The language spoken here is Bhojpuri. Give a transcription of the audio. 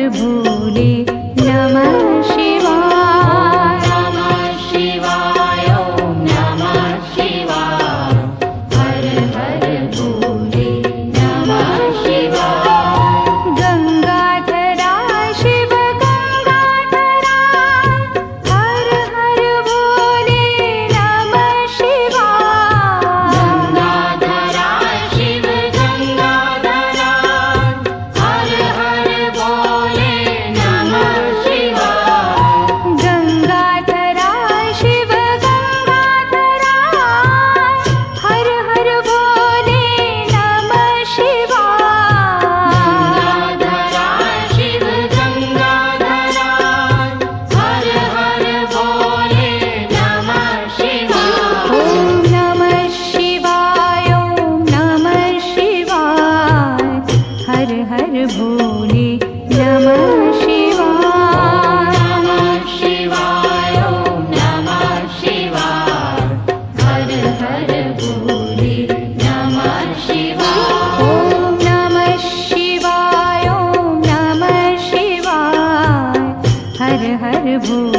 भोले नमः शिवाय। नमः शिवाय ओम नमः शिवाय। हर हर भोले नमः शिवाय। गंगाधरा शिव गंगाधरा हर हर भोले नमः शिवाय। गंगाधरा शिव गंगाधरा हर हर भोले नमः शिवाय। गंगाधरा शिव गंगाधरा हर हर भोले नमः शिवाय। गंगाधरा शिव गंगाधरा हर हर भोले नमः शिवाय। ओम नमः शिवाय ओम नमः शिवाय। हर हर भोले नमः शिवाय। नमः शिवाय ओम नमः शिवाय। हर हर भोले नमः शिवाय। ओम नमः शिवाय ओम नमः शिवाय। हर हर भोले